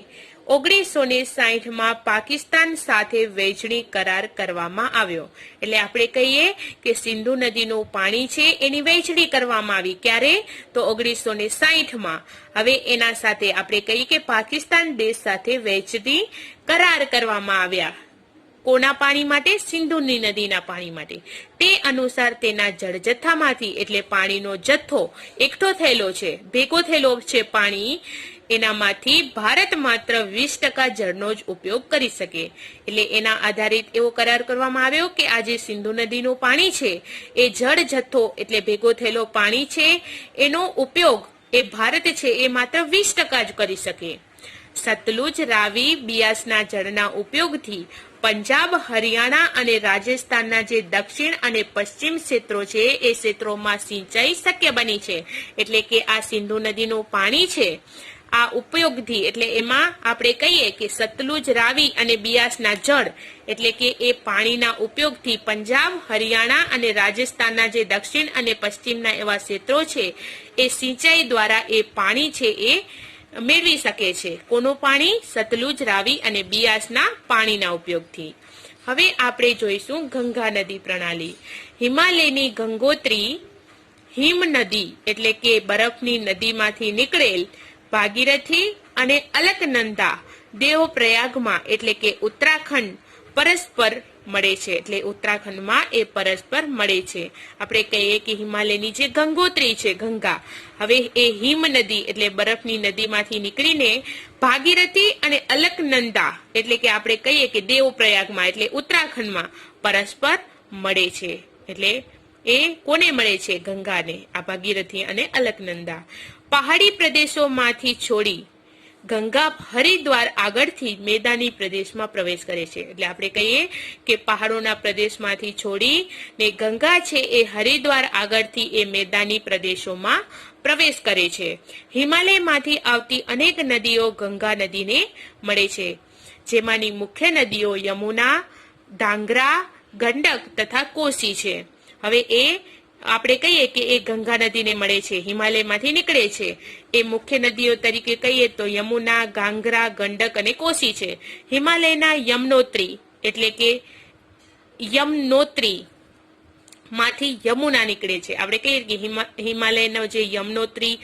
1960માં પાકિસ્તાન સાથે વહેંચણી કરાર કરવામાં આવ્યો. એટલે આપણે કહીએ કે સિંધુ નદીનું પાણી છે એની વહેંચણી કરવામાં આવી. ક્યારે? તો 1960માં. હવે એના સાથે આપણે કહીએ કે પાકિસ્તાન દેશ સાથે વહેંચણી કરાર કરવામાં આવ્યા. કોના પાણી માટે? સિંધુ નદીના પાણી માટે. તે અનુસાર તેના જળજથ્થામાંથી એટલે પાણીનો જથ્થો એકઠો થયેલો છે, ભેગો થયેલો છે પાણી, એનામાંથી ભારત માત્ર 20% જળનો જ ઉપયોગ કરી શકે. એટલે એના આધારિત એવો કરાર કરવામાં આવ્યો કે આ જે સિંધુ નદીનું પાણી છે એ જળ જથ્થો એટલે ભેગો થયેલો પાણી છે એનો ઉપયોગ એ ભારત છે એ માત્ર 20% જ કરી શકે. સતલુજ, રાવી, બિયાસના જળના ઉપયોગથી પંજાબ, હરિયાણા અને રાજસ્થાનના જે દક્ષિણ અને પશ્ચિમ ક્ષેત્રો છે એ ક્ષેત્રોમાં સિંચાઈ શક્ય બની છે. એટલે કે આ સિંધુ નદીનું પાણી છે આ ઉપયોગથી એટલે એમાં આપણે કહીએ કે સતલુજ, રાવી અને બિયાસના જળ એટલે કે એ પાણીના ઉપયોગથી પંજાબ, હરિયાણા અને રાજસ્થાનના જે દક્ષિણ અને પશ્ચિમના એવા ક્ષેત્રો છે એ સિંચાઈ દ્વારા એ પાણી છે એ મેળવી શકે છે. કોનું પાણી? સતલુજ, રાવી અને બિયાસના પાણીના ઉપયોગથી. હવે આપણે જોઈશું ગંગા નદી પ્રણાલી. હિમાલયની ગંગોત્રી હિમ નદી એટલે કે બરફની નદીમાંથી નીકળેલ ભાગીરથી અને અલકનંદા દેવપ્રયાગમાં એટલે કે ઉત્તરાખંડ પરસ્પર મળે છે. એટલે ઉત્તરાખંડમાં એ પરસ્પર મળે છે. આપણે કહીએ કે હિમાલયની જે ગંગોત્રી છે ગંગા, હવે એ હિમ નદી એટલે બરફની નદીમાંથી નીકળીને ભાગીરથી અને અલકનંદા એટલે કે આપણે કહીએ કે દેવપ્રયાગમાં એટલે ઉત્તરાખંડમાં પરસ્પર મળે છે. એટલે એ કોને મળે છે? ગંગાને. આ ભાગીરથી અને અલકનંદા પહાડી પ્રદેશોમાંથી છોડી ગંગા હરિદ્વાર આગળથી મેદાની પ્રદેશમાં પ્રવેશ કરે છે. એટલે આપણે કહીએ કે પહાડોના પ્રદેશમાંથી છોડી ને ગંગા છે એ હરિદ્વાર આગળથી એ મેદાની પ્રદેશોમાં પ્રવેશ કરે છે. હિમાલયમાંથી આવતી અનેક નદીઓ ગંગા નદીને મળે છે, જેમાંની મુખ્ય નદીઓ યમુના, ધાંગરા, ગંડક તથા કોસી છે. હવે એ આપણે કહીએ કે એ ગંગા નદીને મળે છે, હિમાલયમાંથી નીકળે છે. એ મુખ્ય નદીઓ તરીકે કહીએ તો યમુના, ગાંગરા, ગંડક અને કોસી છે. હિમાલયના યમનોત્રી એટલે કે યમનોત્રી માંથી યમુના નીકળે છે. આપણે કહીએ કે હિમાલયનો જે યમનોત્રી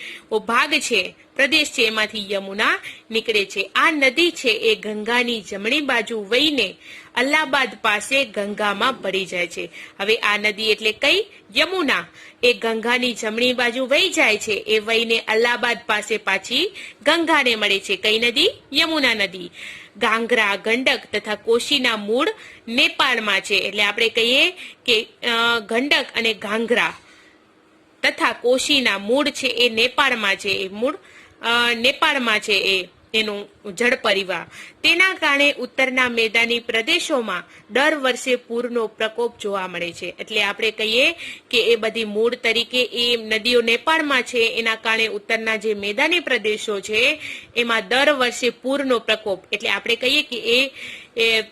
ભાગ છે, પ્રદેશ છે, એમાંથી યમુના નીકળે છે. આ નદી છે એ ગંગાની જમણી બાજુ વહીને અલ્હાબાદ પાસે ગંગામાં ભળી જાય છે. હવે આ નદી એટલે કઈ? યમુના. એ ગંગાની જમણી બાજુ વહી જાય છે, એ વહીને અલ્હાબાદ પાસે પાછી ગંગાને મળે છે. કઈ નદી? યમુના નદી. ગાંગરા, ગંડક તથા કોશીના મૂળ નેપાળમાં છે. એટલે આપણે કહીએ કે ગંડક અને ગાંગરા તથા કોશીના મૂળ છે એ નેપાળમાં છે. એ મૂળ નેપાળમાં છે એનું જળ પરિવાહ. તેના કારણે ઉત્તરના મેદાની પ્રદેશોમાં દર વર્ષે પૂરનો પ્રકોપ જોવા મળે છે. એટલે આપણે કહીએ કે એ બધી મૂળ તરીકે એ નદીઓ નેપાળમાં છે, એના કારણે ઉત્તરના જે મેદાની પ્રદેશો છે એમાં દર વર્ષે પૂરનો પ્રકોપ એટલે આપણે કહીએ કે એ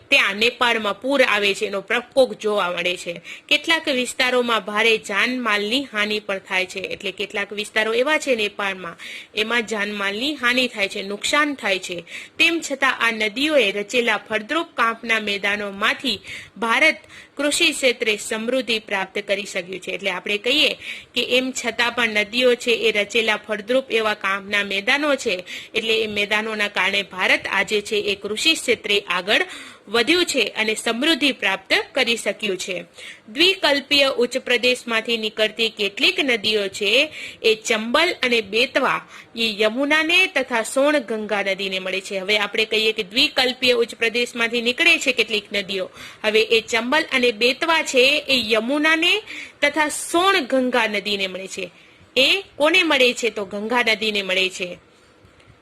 ત્યાં નેપાળમાં પૂર આવે છે, એનો પ્રકોપ જોવા મળે છે. કેટલાક વિસ્તારોમાં ભારે જાનમાલની હાનિ પણ થાય છે. એટલે કેટલાક વિસ્તારો એવા છે નેપાળમાં એમાં જાનમાલની હાનિ થાય છે, નુકસાન થાય છે. તેમ છતાં આ નદીઓએ રચેલા ફળદ્રુપ કાંપના મેદાનોમાંથી ભારત કૃષિ ક્ષેત્રે સમૃદ્ધિ પ્રાપ્ત કરી શક્યું છે. એટલે આપણે કહીએ કે એમ છતાં પણ નદીઓ છે એ રચેલા ફળદ્રુપ એવા કાંપના મેદાનો છે, એટલે એ મેદાનોના કારણે ભારત આજે છે એ કૃષિ ક્ષેત્રે આગળ વધ્યું છે અને સમૃદ્ધિ પ્રાપ્ત કરી શક્યું છે. દ્વિકલ્પીય ઉચ્ચ પ્રદેશમાંથી નીકળતી કેટલીક નદીઓ છે એ ચંબલ અને બેતવા એ યમુનાને તથા સોણ ગંગા નદીને મળે છે. હવે આપણે કહીએ કે દ્વિકલ્પીય ઉચ્ચ પ્રદેશમાંથી નીકળે છે કેટલીક નદીઓ. હવે એ ચંબલ અને બેતવા છે એ યમુનાને તથા સોણ ગંગા નદીને મળે છે. એ કોને મળે છે? તો ગંગા નદીને મળે છે,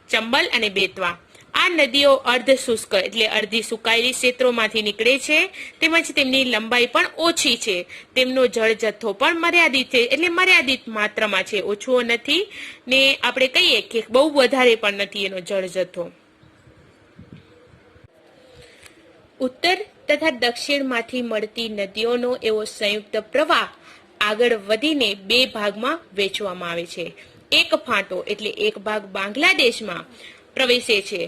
ચંબલ અને બેતવા. આ નદીઓ અર્ધ શુષ્ક એટલે અડધી સુકાયેલી ક્ષેત્રોમાંથી નીકળે છે, તેમજ તેમની લંબાઈ પણ ઓછી છે. તેમનો જળ જથ્થો પણ મર્યાદિત છે, એટલે મર્યાદિત માત્રામાં છે, ઓછો નથી ને આપણે કહીએ કે બહુ વધારે પણ નથી એનો જળ જથ્થો. ઉત્તર તથા દક્ષિણમાંથી મળતી નદીઓનો એવો સંયુક્ત પ્રવાહ આગળ વધીને બે ભાગમાં વહેંચવામાં આવે છે. એક ફાંટો એટલે એક ભાગ બાંગ્લાદેશમાં પ્રવેશે છે.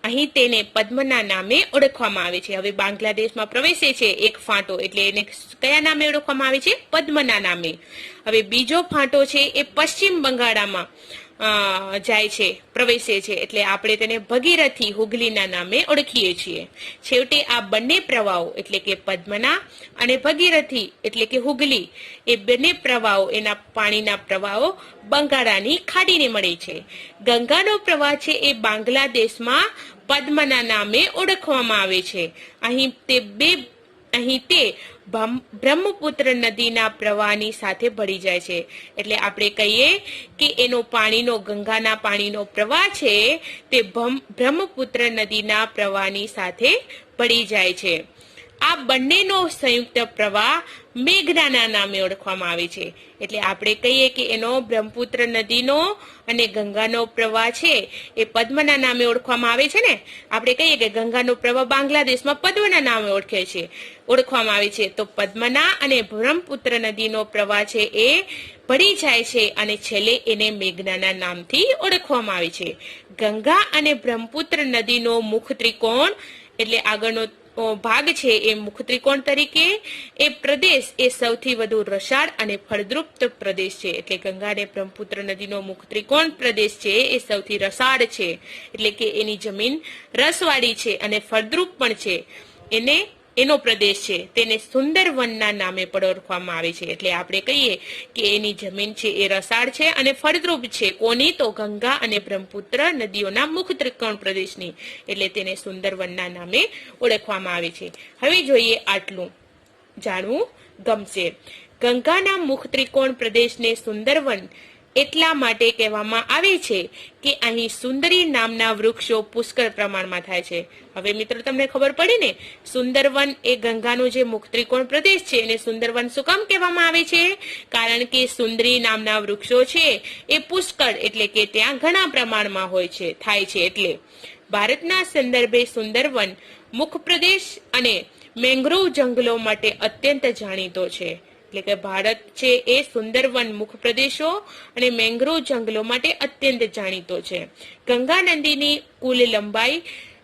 અહીં તેને પદ્મના નામે ઓળખવામાં આવે છે. હવે બાંગ્લાદેશમાં પ્રવેશે છે એક ફાંટો એટલે એને કયા નામે ઓળખવામાં આવે છે? પદ્મના નામે. હવે બીજો ફાંટો છે એ પશ્ચિમ બંગાળમાં જાય છે, પ્રવેશે છે, એટલે આપણે તેને ભગીરથી હુગલીના નામે ઓળખીએ છીએ. છેવટે આ બંને પ્રવાહો એટલે કે પદ્મના અને ભગીરથી એટલે કે હુગલી એ બંને પ્રવાહો એના પાણીના પ્રવાહો બંગાળાની ખાડીને મળે છે. ગંગાનો પ્રવાહ છે એ બાંગ્લાદેશમાં પદ્મના નામે ઓળખવામાં આવે છે. અહીં તે બ્રહ્મપુત્ર નદીના પ્રવાહની સાથે ભળી જાય છે. એટલે આપણે કહીએ કે એનો પાણીનો ગંગાના પાણીનો પ્રવાહ છે તે બ્રહ્મપુત્ર નદીના પ્રવાહની સાથે ભળી જાય છે. આ બંનેનો સંયુક્ત પ્રવાહ મેઘનાના નામે ઓળખવામાં આવે છે. એટલે આપણે કહીએ કે એનો બ્રહ્મપુત્ર નદીનો અને ગંગાનો પ્રવાહ છે એ પદ્મના નામે ઓળખવામાં આવે છે ને. આપણે કહીએ કે ગંગાનો પ્રવાહ બાંગ્લાદેશમાં પદ્મના નામે ઓળખવામાં આવે છે. તો પદ્મના અને બ્રહ્મપુત્ર નદીનો પ્રવાહ છે એ ભળી જાય છે અને છેલ્લે એને મેઘનાના નામથી ઓળખવામાં આવે છે. ગંગા અને બ્રહ્મપુત્ર નદીનો મુખ ત્રિકોણ એટલે આગળનો ભાગ છે એ મુખ ત્રિકોણ તરીકે એ પ્રદેશ એ સૌથી વધુ રસાળ અને ફળદ્રુપ પ્રદેશ છે. એટલે ગંગા અને બ્રહ્મપુત્ર નદીનો મુખ ત્રિકોણ પ્રદેશ છે એ સૌથી રસાળ છે. એટલે કે એની જમીન રસવાળી છે અને ફળદ્રુપ પણ છે. એનો પ્રદેશ છે તેને સુંદરવનના નામે પણ ઓળખવામાં આવે છે. એટલે આપણે કહીએ કે એની જમીન છે એ રસાળ છે અને ફળદ્રુપ છે. કોની? તો ગંગા અને બ્રહ્મપુત્ર નદીઓના મુખ ત્રિકોણ પ્રદેશની. એટલે તેને સુંદરવનના નામે ઓળખવામાં આવે છે. હવે જોઈએ આટલું જાણવું ગમશે. ગંગાના મુખ ત્રિકોણ પ્રદેશને સુંદરવન એટલા માટે કહેવામાં આવે છે કે અહીં સુંદરી નામના વૃક્ષો પુષ્કળ પ્રમાણમાં થાય છે. હવે મિત્રો તમને ખબર પડી ને, સુંદરવન એ ગંગાનો જે મુખ ત્રિકોણ પ્રદેશ છે એને સુંદરવન શું કામ કહેવામાં આવે છે? કારણ કે સુંદરી નામના વૃક્ષો છે એ પુષ્કળ એટલે કે ત્યાં ઘણા પ્રમાણમાં થાય છે. એટલે ભારતના સંદર્ભે સુંદરવન મુખ પ્રદેશ અને મેંગ્રોવ જંગલો માટે અત્યંત જાણીતો છે. એટલે કે ભારત છે એ સુંદરવન મુખ પ્રદેશો અને મેંગ્રોવ જંગલો માટે અત્યંત જાણીતો છે. ગંગા નદીની કુલ લંબાઈ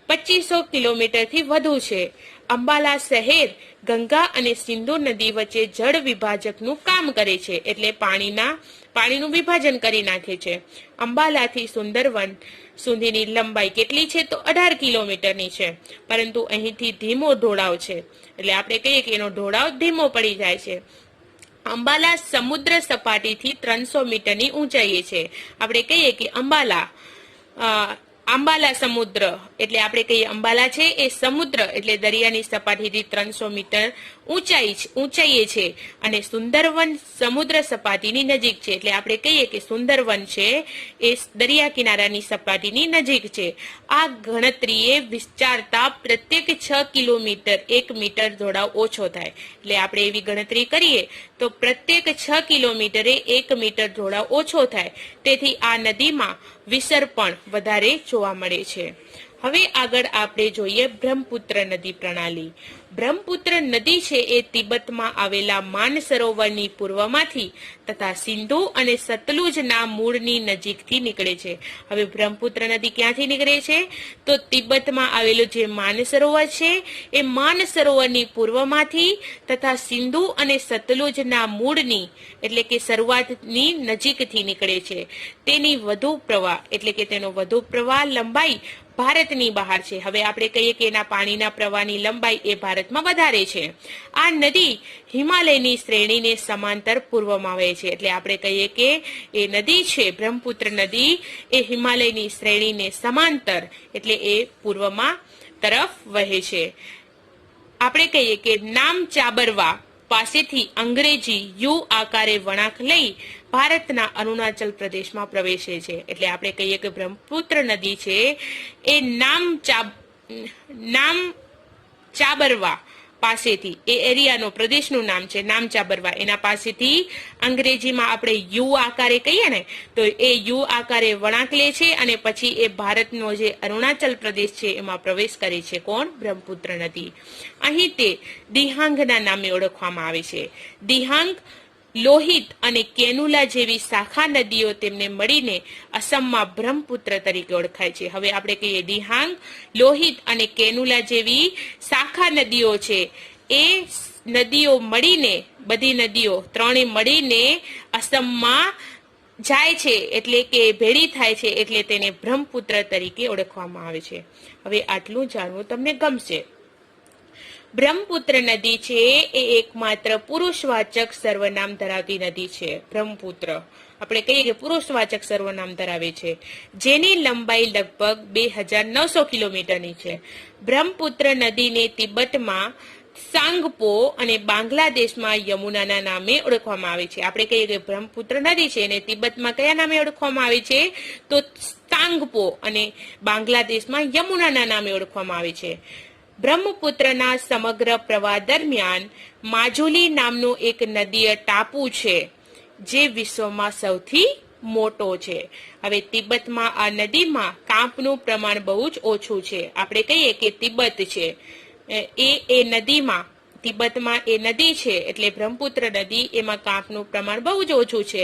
2500 કિલોમીટરથી વધુ છે. અંબાલા શહેર ગંગા અને સિંધુ નદી વચ્ચે જળ વિભાજકનું કામ કરે છે. એટલે પાણીનું વિભાજન કરી નાખે છે. અંબાલાથી સુંદરવન સુધીની લંબાઈ કેટલી છે? તો 18 કિલોમીટરની છે. પરંતુ અહીંથી ધીમો ઢોળાવ છે. એટલે આપણે કહીએ કે એનો ઢોળાવ ધીમો પડી જાય છે. અંબાલા સમુદ્ર સપાટીથી 300 મીટરની ઊંચાઈએ છે. આપણે કહીએ કે અંબાલા સમુદ્ર એટલે આપણે કહીએ અંબાલા છે એ સમુદ્ર એટલે દરિયાની સપાટીથી 300 મીટર ઊંચાઈએ છે અને સુંદરવન સમુદ્ર સપાટીની નજીક છે. એટલે આપણે કહીએ કે સુંદરવન છે એ દરિયા કિનારાની સપાટીની નજીક છે. આ ગણતરીએ વિચારતા પ્રત્યેક 6 કિલોમીટર 1 મીટર ઢોળાવ ઓછો થાય. એટલે આપણે એવી ગણતરી કરીએ તો પ્રત્યેક 6 કિલોમીટરે 1 મીટર ઢોળાવ ઓછો થાય. તેથી આ નદીમાં વિસર પણ વધારે જોવા મળે છે. હવે આગળ આપણે જોઈએ બ્રહ્મપુત્ર નદી પ્રણાલી. બ્રહ્મપુત્ર નદી છે એ તિબેટમાં આવેલા માનસરોવરની પૂર્વમાંથી તથા સિંધુ અને સતલુજના મૂળની નજીકથી નીકળે છે. હવે બ્રહ્મપુત્ર નદી ક્યાંથી નીકળે છે? તો તિબેટમાં આવેલું જે માનસરોવર છે એ માનસરોવરની પૂર્વમાંથી તથા સિંધુ અને સતલુજના મૂળની એટલે કે શરૂઆતની નજીકથી નીકળે છે. તેની વધુ પ્રવાહ એટલે કે તેનો વધુ પ્રવાહ લંબાઈ ભારતની બહાર છે. હવે આપણે કહીએ કે એના પાણીના પ્રવાહની લંબાઈ એ ભારતમાં વધારે છે. આ નદી હિમાલયની શ્રેણીને સમાંતર પૂર્વમાં વહે છે. એટલે આપણે કહીએ કે એ નદી છે બ્રહ્મપુત્ર નદી એ હિમાલયની શ્રેણીને સમાંતર એટલે એ પૂર્વમાં તરફ વહે છે. આપણે કહીએ કે નામ ચાબરવા પાસેથી અંગ્રેજી યુ આકારે વળાંક લઈ ભારતના અરુણાચલ પ્રદેશમાં પ્રવેશે છે. એટલે આપણે કહીએ કે બ્રહ્મપુત્ર નદી છે એ નામ ચાબરવા પાસેથી એ એરિયાનો પ્રદેશનું નામ છે નામ ચાબરવા. એના પાસેથી અંગ્રેજીમાં આપણે યુ આકારે કહીએ ને તો એ યુ આકારે વળાંક લે છે અને પછી એ ભારતનો જે અરુણાચલ પ્રદેશ છે એમાં પ્રવેશ કરે છે. કોણ? બ્રહ્મપુત્ર નદી. અહીં તે દિહાંગના નામે ઓળખવામાં આવે છે. દિહાંગ લોહિત અને કેનુલા જેવી શાખા નદીઓ તેમને મળીને અસમમાં બ્રહ્મપુત્ર તરીકે ઓળખાય છે. હવે આપણે કહીએ દિહાંગ લોહિત અને કેનુલા જેવી શાખા નદીઓ છે એ નદીઓ મળીને બધી નદીઓ ત્રણે મળીને અસમમાં જાય છે એટલે કે ભેળી થાય છે એટલે તેને બ્રહ્મપુત્ર તરીકે ઓળખવામાં આવે છે. હવે આટલું જાણવું તમને ગમશે. બ્રહ્મપુત્ર નદી છે એ એકમાત્ર પુરુષવાચક સર્વનામ ધરાવતી નદી છે. બ્રહ્મપુત્ર આપણે કહીએ કે પુરુષવાચક સર્વનામ ધરાવે છે જેની લંબાઈ લગભગ 2900 કિલોમીટરની છે. બ્રહ્મપુત્ર નદીને તિબેટમાં સાંગપો અને બાંગ્લાદેશમાં યમુનાના નામે ઓળખવામાં આવે છે. આપણે કહીએ કે બ્રહ્મપુત્ર નદી છે અને તિબેટમાં કયા નામે ઓળખવામાં આવે છે? તો સાંગપો અને બાંગ્લાદેશમાં યમુનાના નામે ઓળખવામાં આવે છે. બ્રહ્મપુત્રના સમગ્ર પ્રવાહ દરમિયાન માજુલી નામનું એક નદીય ટાપુ છે જે વિશ્વમાં સૌથી મોટો છે. હવે તિબેટમાં આ નદીમાં કાંપનું પ્રમાણ બહુ જ ઓછું છે. આપણે કહીએ કે તિબેટ છે એ નદીમાં તિબેટમાં એ નદી છે એટલે બ્રહ્મપુત્ર નદી, એમાં કાંપનું પ્રમાણ બહુ જ ઓછું છે.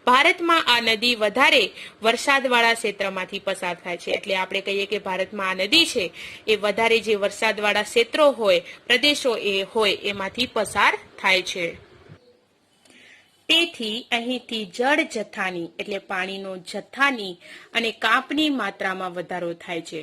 ભારતમાં આ નદી વધારે વરસાદવાળા ક્ષેત્રમાંથી પસાર થાય છે. એટલે આપણે કહીએ કે ભારતમાં આ નદી છે એ વધારે જે વરસાદવાળા ક્ષેત્રો હોય, પ્રદેશો એ હોય એમાંથી પસાર થાય છે. તેથી અહીંથી જળ જથ્થાની એટલે પાણીનો જથ્થાની અને કાંપની માત્રામાં વધારો થાય છે.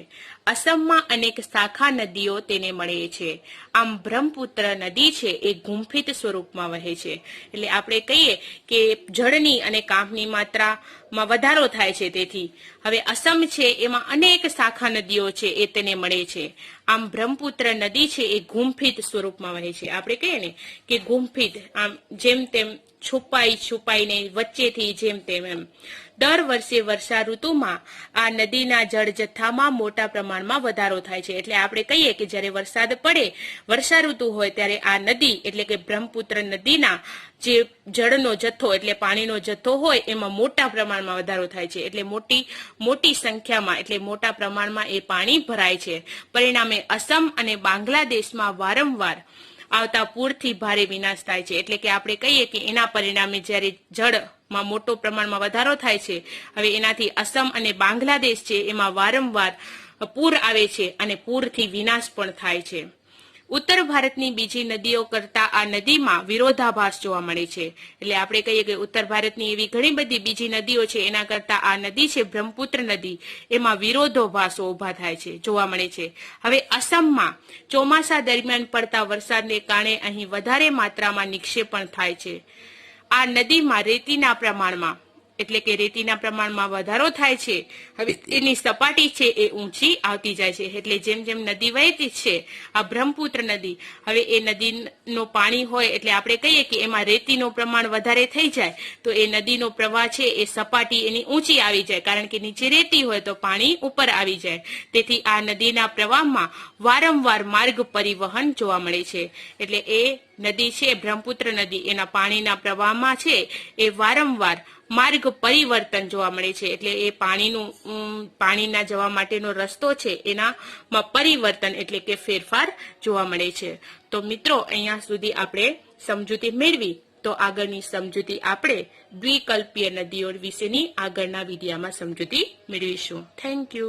અસમમાં અનેક શાખા નદીઓ તેને મળે છે. આમ બ્રહ્મપુત્ર નદી છે એ ગુંફિત સ્વરૂપમાં વહે છે. એટલે આપણે કહીએ કે જળની અને કાંપની માત્રામાં વધારો થાય છે. તેથી હવે અસમ છે એમાં અનેક શાખા નદીઓ છે એ તેને મળે છે. આમ બ્રહ્મપુત્ર નદી છે એ ગુંફિત સ્વરૂપમાં વહે છે. આપણે કહીએ ને કે ગુંફિત, આમ જેમ તેમ છુપાઈને વચ્ચેથી જેમ તેમ એમ. દર વર્ષે વર્ષા ઋતુમાં આ નદીના જળ જથ્થામાં મોટા પ્રમાણમાં વધારો થાય છે. એટલે આપણે કહીએ કે જ્યારે વરસાદ પડે, વર્ષા ઋતુ હોય, ત્યારે આ નદી એટલે કે બ્રહ્મપુત્ર નદીના જે જળનો જથ્થો એટલે પાણીનો જથ્થો હોય એમાં મોટા પ્રમાણમાં વધારો થાય છે. એટલે મોટી સંખ્યામાં એટલે મોટા પ્રમાણમાં એ પાણી ભરાય છે. પરિણામે અસમ અને બાંગ્લાદેશમાં વારંવાર આવતા પૂરથી ભારે વિનાશ થાય છે. એટલે કે આપણે કહીએ કે એના પરિણામે જ્યારે જળમાં મોટો પ્રમાણમાં વધારો થાય છે, હવે એનાથી અસમ અને બાંગ્લાદેશ છે એમાં વારંવાર પૂર આવે છે અને પૂરથી વિનાશ પણ થાય છે. ઉત્તર ભારતની બીજી નદીઓ કરતા આ નદીમાં વિરોધાભાસ જોવા મળે છે. એટલે આપણે કહીએ કે ઉત્તર ભારતની એવી ઘણી બધી બીજી નદીઓ છે એના કરતા આ નદી છે બ્રહ્મપુત્ર નદી, એમાં વિરોધાભાસો ઉભા થાય છે, જોવા મળે છે. હવે અસમમાં ચોમાસા દરમિયાન પડતા વરસાદને કારણે અહીં વધારે માત્રામાં નિક્ષેપણ થાય છે. આ નદીમાં રેતીના પ્રમાણમાં એટલે કે રેતીના પ્રમાણમાં વધારો થાય છે. હવે એની સપાટી છે એ ઊંચી આવતી જાય છે. એટલે જેમ જેમ નદી વહેતી છે આ બ્રહ્મપુત્ર નદી, હવે એ નદીનું પાણી હોય એટલે આપણે કહીએ કે એમાં રેતીનું પ્રમાણ વધારે થઈ જાય તો એ નદીનો પ્રવાહ છે એ સપાટી એની ઊંચી આવી જાય, કારણ કે નીચે રેતી હોય તો પાણી ઉપર આવી જાય. તેથી આ નદીના પ્રવાહમાં વારંવાર માર્ગ પરિવહન જોવા મળે છે. એટલે એ નદી છે બ્રહ્મપુત્ર નદી, એના પાણીના પ્રવાહમાં છે એ વારંવાર માર્ગ પરિવર્તન જોવા મળે છે. એટલે એ પાણીના જવા માટેનો રસ્તો છે એનામાં પરિવર્તન એટલે કે ફેરફાર જોવા મળે છે. તો મિત્રો અહીંયા સુધી આપણે સમજૂતી મેળવી, તો આગળની સમજૂતી આપણે દ્વિકલ્પીય નદીઓ વિશેની આગળના વિડીયોમાં સમજૂતી મેળવીશું. Thank you.